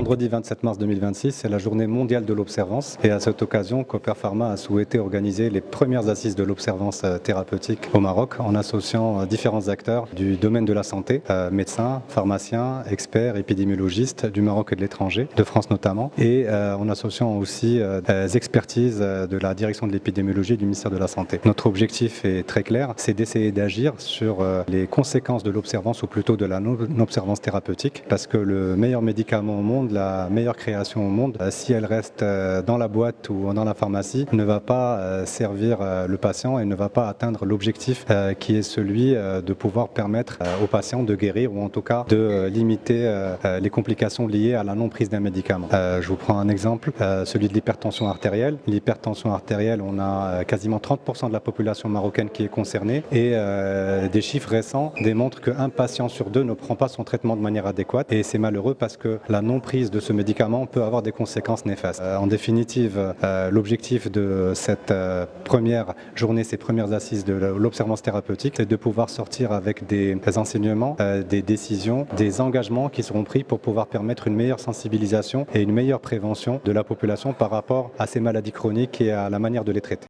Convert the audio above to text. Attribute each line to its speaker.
Speaker 1: Vendredi 27 mars 2026, c'est la journée mondiale de l'observance et à cette occasion, Cooper Pharma a souhaité organiser les premières assises de l'observance thérapeutique au Maroc en associant différents acteurs du domaine de la santé, médecins, pharmaciens, experts, épidémiologistes du Maroc et de l'étranger, de France notamment, et en associant aussi des expertises de la direction de l'épidémiologie et du ministère de la Santé. Notre objectif est très clair, c'est d'essayer d'agir sur les conséquences de l'observance ou plutôt de la non-observance thérapeutique, parce que le meilleur médicament au monde, la meilleure création au monde, si elle reste dans la boîte ou dans la pharmacie, ne va pas servir le patient et ne va pas atteindre l'objectif qui est celui de pouvoir permettre aux patients de guérir ou en tout cas de limiter les complications liées à la non-prise d'un médicament. Je vous prends un exemple, celui de l'hypertension artérielle. L'hypertension artérielle, on a quasiment 30% de la population marocaine qui est concernée et des chiffres récents démontrent qu'un patient sur deux ne prend pas son traitement de manière adéquate et c'est malheureux parce que la non-prise de ce médicament peut avoir des conséquences néfastes. En définitive, l'objectif de cette première journée, ces premières assises de l'observance thérapeutique, c'est de pouvoir sortir avec des enseignements, des décisions, des engagements qui seront pris pour pouvoir permettre une meilleure sensibilisation et une meilleure prévention de la population par rapport à ces maladies chroniques et à la manière de les traiter.